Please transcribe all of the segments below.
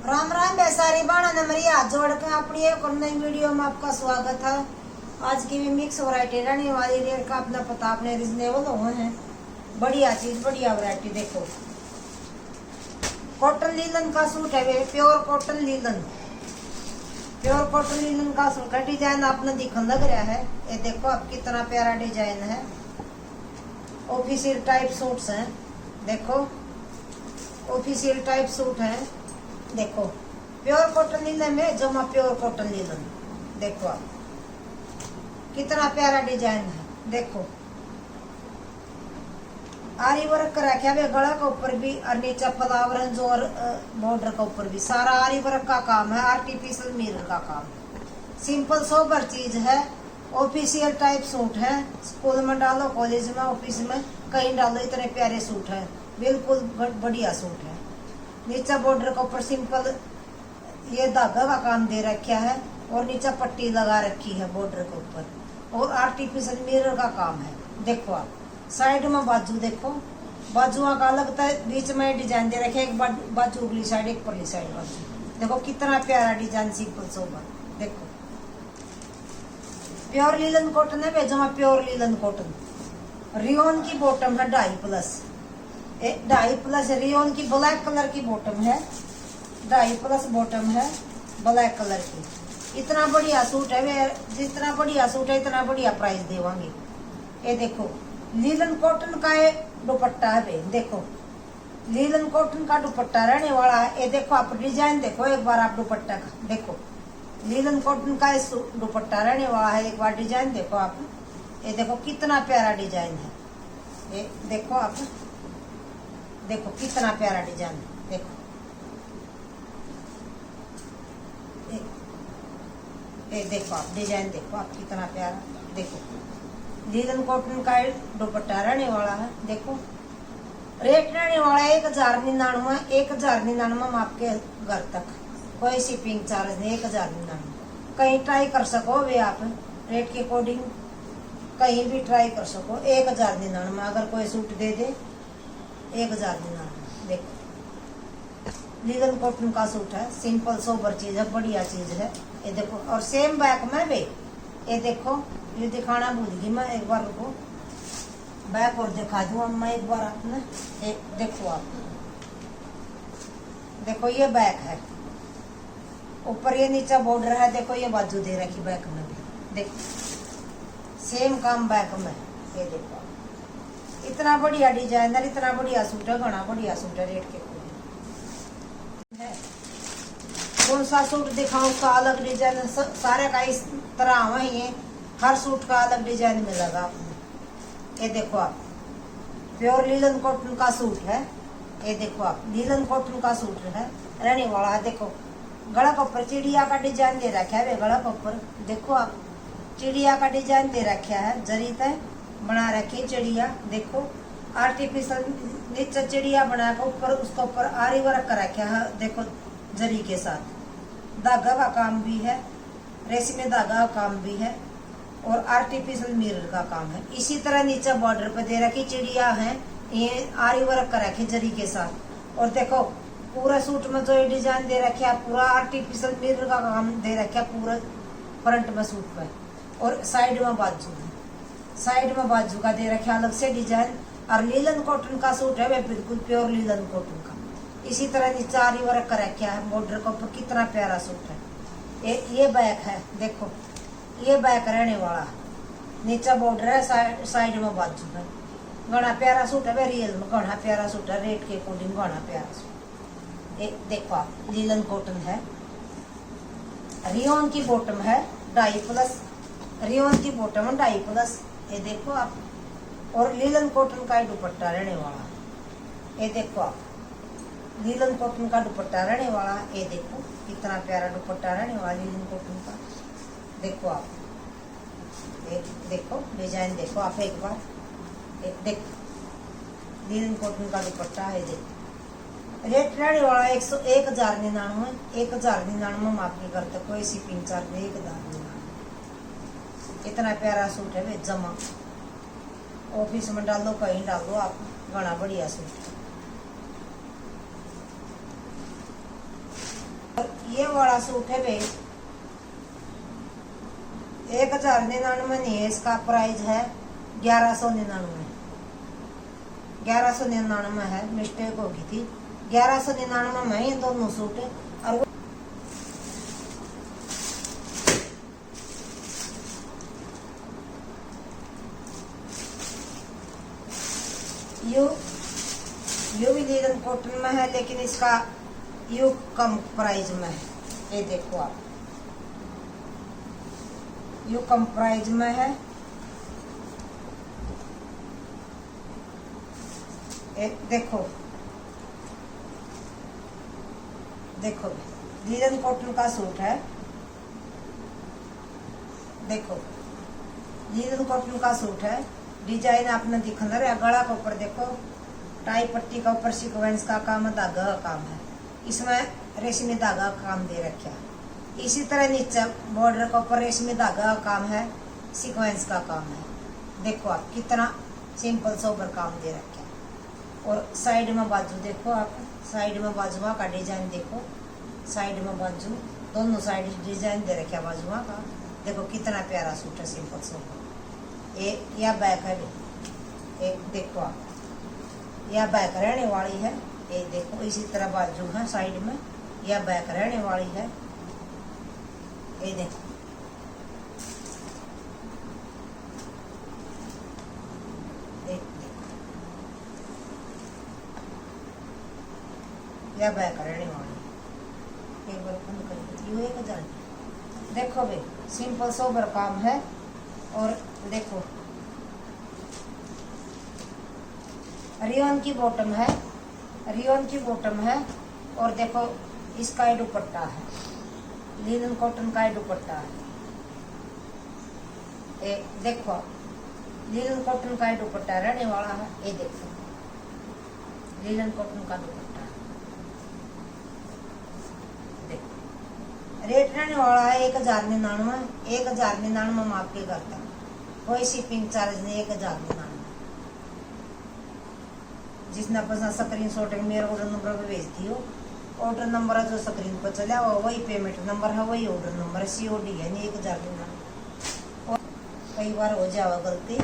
राम राम बेसारी बाणा ने मेरी हाथ जोड़ के अपनी एक और नई वीडियो में आपका स्वागत है। आज की भी मिक्स वैरायटी रहने वाली, रेट का अपना पता अपने रिजनेबल हुए हैं। बढ़िया चीज, बढ़िया वैरायटी। देखो कॉटन लीलन का सूट है, वे pure cotton linen, pure cotton linen का सूट है। डिजाइन आपने दिखने लग रहा है। ये देखो आप कितना प्यारा डिजाइन है। ऑफिशियल टाइप सूट्स हैं। देखो ऑफिशियल टाइप सूट है। देखो प्योर कॉटन लीलन में जमा प्योर कॉटन लीलन। देखो आप कितना प्यारा डिजाइन है। देखो आरी वर्क कर रखा है गला के ऊपर भी और नीचे फ्लावर और बॉर्डर के ऊपर भी सारा आरी वर्क का काम है। आर्टिफिशियल मिरर का काम, सिंपल सोबर चीज है। ऑफिशियल टाइप सूट है। स्कूल में डालो, कॉलेज में, ऑफिस में कहीं डालो, इतने प्यारे सूट है। बिल्कुल बढ़िया सूट है। नीचे बॉर्डर के ऊपर सिंपल ये धागा का काम दे रखा है और नीचे पट्टी लगा रखी है बॉर्डर के ऊपर और आर्टिफिशियल मिरर का काम है। देखो आप साइड में बाजू, देखो बाजुआ का लगता है, बीच में डिजाइन दे रखे, एक बाजू उगली साइड, एक परली साइड बाजू। देखो कितना प्यारा डिजाइन, सिंपल सोबर। देखो प्योर लीलन कॉटन है, बेजमा प्योर लीलन कॉटन। रियोन की बॉटम है 2.5+, 2.5+ रियोन की ब्लैक कलर की बॉटम है। 2.5+ बॉटम है ब्लैक कलर की। इतना बढ़िया सूट है, वे जितना बढ़िया सूट है इतना बढ़िया प्राइस देवांगे। ये देखो लीलन कॉटन का ये दुपट्टा है बे। देखो लीलन कॉटन का दुपट्टा रहने वाला है। ये देखो आप डिजाइन देखो एक बार आप दुपट्टा का। देखो लीलन कॉटन का दुपट्टा रहने वाला है। एक बार डिजाइन देखो आप। ये देखो कितना प्यारा डिजाइन है। ये देखो आप, देखो कितना प्यारा डिजाइन है। देखो ये देखो आप डिजाइन देखो आप कितना प्यारा। देखो लीलन कॉटन का दुपट्टा रहने वाला है। देखो रेट रहने वाला है 1099, 1099 आपके घर तक, कोई शिपिंग चार्ज नहीं। 1099 कहीं ट्राई कर सको वे आप, रेट के अकॉर्डिंग कहीं भी ट्राई कर सको। 1099 अगर कोई सूट दे दे 1099। देखो लीलन कॉटन का सूट है, सिंपल सोबर चीज है, बढ़िया चीज है। ये देखो और सेम बैक में भी। ये देखो ये दिखाना भूल गई मैं, एक बार रुको बैक और दिखा दूं अब मैं एक बार आपने। देखो आप, देखो ये बैक है, ऊपर ये नीचे बॉर्डर है। देखो ये बाजू दे रखी बैक में भी। देखो सेम काम बैक में। ये देखो इतना बढ़िया डिजाइनर, इतना बढ़िया सूट है, घना बढ़िया सूट है। रेट के है कौन सा सूट दिखाऊं उसका अलग डिजाइन, सारे का इस तरह वही है। हर सूट का अलग डिजाइन मिलेगा आपको। ये देखो आप प्योर लीलन कॉटन का सूट है। ये देखो आप लीलन कॉटन का सूट है रहने वाला है। देखो गला के ऊपर चिड़िया का डिजाइन दे रखा है। गला के ऊपर देखो आप चिड़िया का डिजाइन दे रखा है, जरी तय बना रखी चिड़िया। देखो आर्टिफिशियल नीचे चिड़िया बना कर ऊपर उसके ऊपर आरी वर्क कर रखा है। देखो जरी के साथ धागा का काम भी है, रेशमी धागा का काम भी है और आर्टिफिशियल मिरर का काम है। इसी तरह नीचे बॉर्डर पे दे रखी चिड़िया है, ये आरी वर्क कर रखे जरी के साथ। और देखो पूरा सूट में जो ये डिजाइन दे रखे पूरा आर्टिफिशियल मिरर का काम दे रखे पूरा फ्रंट में सूट पे। और साइड में बाजू है, साइड में बाजू का दे रखे अलग से डिजाइन। और लीलन कॉटन का सूट है, वह बिल्कुल प्योर लीलन कॉटन का। इसी तरह नीचे आरी वर्क कर रखा है बॉर्डर के ऊपर। कितना प्यारा सूट है। ये बैक है। देखो ये बैक रहने वाला है, नीचे बॉर्डर है, साइड में बाजू है। घना प्यारा सूट है, रियल में घना प्यारा सूट है। रेट के अकॉर्डिंग घना प्यारा सूट। ये देखो आप लीलन कॉटन है, रियोन की बॉटम है 2.5+, रियोन की बॉटम है 2.5+। ये देखो आप और लीलन कॉटन का दुपट्टा रहने वाला है। ये देखो आप लीलन कॉटन का दुपट्टा रहने वाला। ये देखो कितना प्यारा दुपट्टा रहने वाला लीलन कॉटन का। देखो आप देखो डिजाइन देखो आप एक बार। देखो लीलन कॉटन का दुपट्टा है। देखो रेट रहने वाला 1099, 1099 में आपके घर तक, कोई शिपिंग चार्ज नहीं। 1099 इतना प्यारा सूट है वे, जमा ऑफिस में डाल दो, कहीं डाल दो आप, घना बढ़िया सूट। ये वाला सूट है भाई 1099 नहीं है, इसका प्राइस है 1199। 1199 है, मिस्टेक होगी थी। 1199 में ये दोनों सूट है। और यू भी लीलन कॉटन में है, लेकिन इसका यू कम प्राइस में है। ये देखो आप, यू कम प्राइस में है। देखो देखो लीलन कॉटन का सूट है। देखो लीलन कॉटन का सूट है। डिजाइन आपने दिखा रहा है, गला के ऊपर देखो टाई पट्टी का ऊपर सीक्वेंस का काम, धागा का काम है। इसमें रेशमी धागा का काम दे रखा है। इसी तरह नीचे बॉर्डर के ऊपर रेशमी धागा का काम है, सीक्वेंस का काम है। देखो आप कितना सिंपल सोबर काम दे रखा है। और साइड में बाजू देखो आप, साइड में बाजुआ का डिजाइन देखो, साइड में बाजू दोनों साइड डिजाइन दे रखा बाजुआ का। देखो कितना प्यारा सूट है, सिंपल सोबर। ये या बैक है, एक देखो आप, या बैक रहने वाली है। ये देखो इसी तरह बाजू है साइड में, या बैक रहने वाली है। ये देखो या बैक रहने वाली। एक बार बंद करिए, यू 1000। देखो भाई सिंपल सोबर काम है। और देखो रियोन की बॉटम है, रियोन की बॉटम है। और देखो इसका ही दुपट्टा है, लिनन कॉटन का ही दुपट्टा है। ये देखो लिनन कॉटन का ही दुपट्टा रहने वाला है। ये देखो लिनन कॉटन का दुपट्टा देखो। रेट रहने वाला है 1099। 1099 में आपके करता, कोई शिपिंग चार्ज नहीं। 1099 जिसने अपना स्क्रीन शॉट मेरे ऑर्डर नंबर पे भेज दियो। ऑर्डर नंबर जो स्क्रीन पर चला वो वही पेमेंट नंबर है, वही ऑर्डर नंबर है। COD है नहीं 1099। और कई बार हो जावा गलती।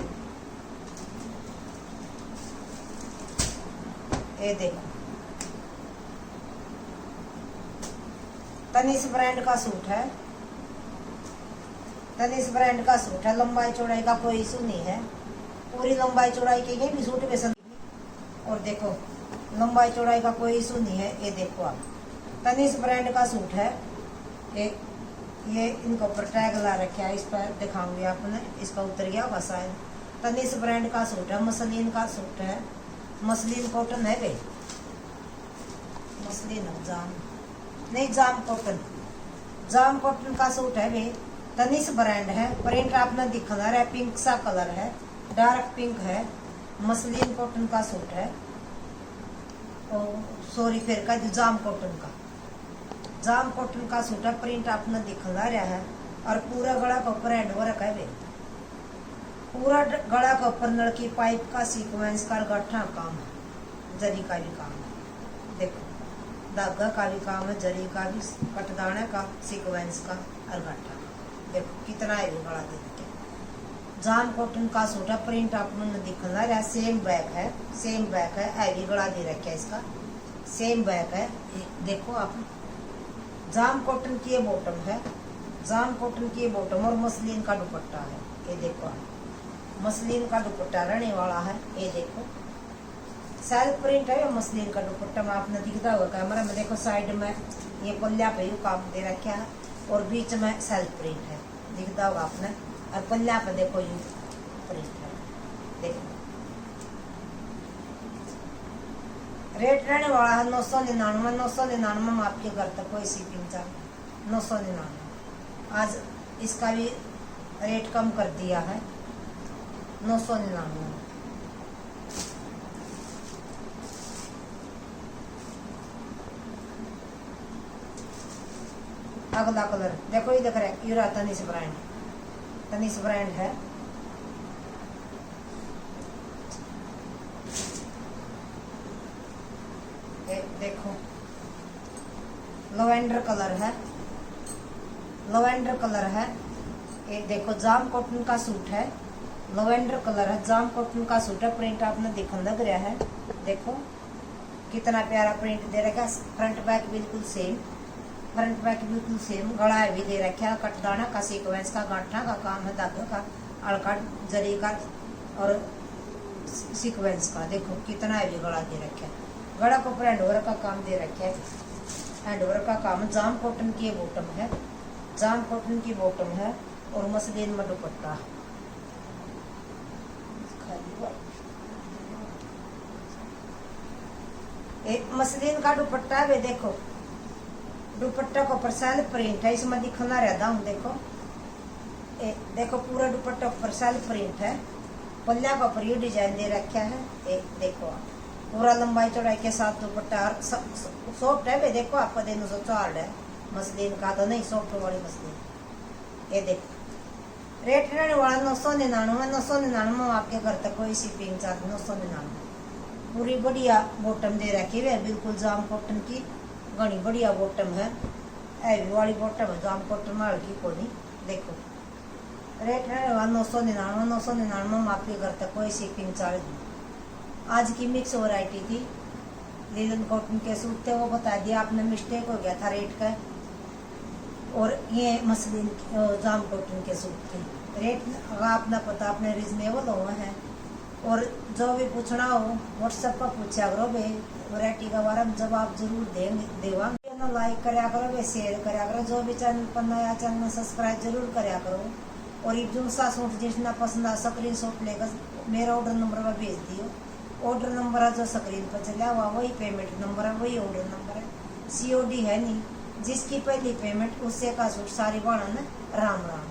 ये देखो तनिष ब्रांड का सूट है, तनिष ब्रांड का सूट है। लंबाई चौड़ाई का कोई इशू नहीं है, पूरी लंबाई चौड़ाई के ये भी सूट बेसन। और देखो लंबाई चौड़ाई का कोई इशू नहीं है। ये देखो आप तनिष ब्रांड का सूट है। ये इनके ऊपर टैग ला रखा है, इस पर दिखाऊंगी आपने, इसका उतर गया होगा शायद। तनिष ब्रांड का सूट है, मसलिन का सूट है। मसलिन कॉटन है भाई, मसलिन जाम नहीं, जाम कॉटन, जाम कॉटन का सूट है भाई। तनिष ब्रांड है। प्रिंट आपने दिखा रहा है, पिंक सा कलर है, डार्क पिंक है। मसलिन कॉटन का सूट है। सॉरी फिर का जाम कॉटन का, जाम कॉटन का सूट है। प्रिंट आपने दिखला रहा है। और पूरा गला का ऊपर हैंड वर्क है भाई, पूरा गला का ऊपर लड़की पाइप का सीक्वेंस का गट्ठा काम है, जरी का भी काम है। देखो धागा का भी काम है, जरी का भी, कटदाने का, सीक्वेंस का और गट्ठा। देखो कितना है गला दे रखे। जाम कॉटन का सूट है। प्रिंट आपने दिखला रहा है। सेम बैक है, सेम बैक है। हैवी गला दे रखा है इसका, सेम बैक है। देखो आप जाम कॉटन की ये बॉटम है, जाम कॉटन की ये बॉटम। और मसलिन का दुपट्टा है। ये देखो आप मसलिन का दुपट्टा रहने वाला है। ये देखो सेल्फ प्रिंट है, मसलिन का दुपट्टा में आपने दिखता होगा कैमरा में। देखो साइड में ये पल्ला पे यू काम दे रखा है, और बीच में सेल्फ प्रिंट है, दिखता होगा आपने। और पल्ला पे देखो यू प्रिंट है। देखो रेट रहने वाला है 999। 999 में आपके घर तक कोई शिपिंग चार्ज 999। आज इसका भी रेट कम कर दिया है 999। अगला कलर देखो, ये देख रहे यूरा तनिष ब्रांड, तनिष ब्रांड है। देखो लवेंडर कलर है, लवेंडर कलर है। ये देखो जाम कॉटन का सूट है, लवेंडर कलर है, जाम कॉटन का सूट है। प्रिंट आपने देखने लग रहा है, देखो कितना प्यारा प्रिंट दे रखा है। फ्रंट बैक बिल्कुल सेम, फ्रंट बैक बिल्कुल सेम। गला भी दे रखा है, कटदाना का सीक्वेंस का, गांठा का काम है, धागा का, अड़का जरी का और सीक्वेंस का। देखो कितना भी गला दे रखा है। गला को ऊपर हैंडवर्क का काम दे रखा है, हैंडवर्क का काम। जाम कॉटन की बॉटम है, जाम कॉटन की बॉटम है और मसलिन में दुपट्टा। एक मसलिन का दुपट्टा है। देखो दुपट्टा को ऊपर सेल्फ प्रिंट है, इसमें दिखना रहता हूँ। देखो देखो पूरा दुपट्टा ऊपर सेल्फ प्रिंट है। पल्ला का ऊपर ये डिजाइन दे रखा है। देखो पूरा लंबाई चौड़ाई के साथ दुपट्टा सॉफ्ट है। देखो आपका दिन चार्ड है मसलिन का, तो नहीं सॉफ्ट वाली मसलिन। ये देखो रेट रहने वाला 999, 999 आपके घर तक कोई शिपिंग चार्ज 999। पूरी बढ़िया बॉटम दे रखी है, बिल्कुल जाम कॉटन की, घनी बढ़िया बॉटम है। हैवी वाली बॉटम है, जाम कॉटन माल की कोनी। देखो रेट रहने वाला 999, 999 में आपके घर तक कोई शिपिंग चार्ज नहीं। आज की मिक्स वैरायटी थी, लिनन कॉटन के सूट थे, वो बता दिया आपने, मिस्टेक हो गया था रेट का। और ये मसलिन जाम कॉटन के सूट थे। रेट अपना पता अपने रिजनेबल हुए हैं। और जो भी पूछना हो व्हाट्सएप पर पूछा करो भाई, वैरायटी का बारे में जवाब जरूर देवा। लाइक कराया करो भाई, शेयर कराया करो। जो भी चैनल पर नया चैनल सब्सक्राइब जरूर कराया करो। और ये जो सा सूट जितना पसंद आ स्क्रीन शॉट लेकर मेरा ऑर्डर नंबर पर भेज दियो। ऑर्डर नंबर है जो स्क्रीन पर चला हुआ वही पेमेंट नंबर है, वही ऑर्डर नंबर है। COD है नहीं, जिसकी पहली पेमेंट उससे का सूट सारी बाणन। राम राम।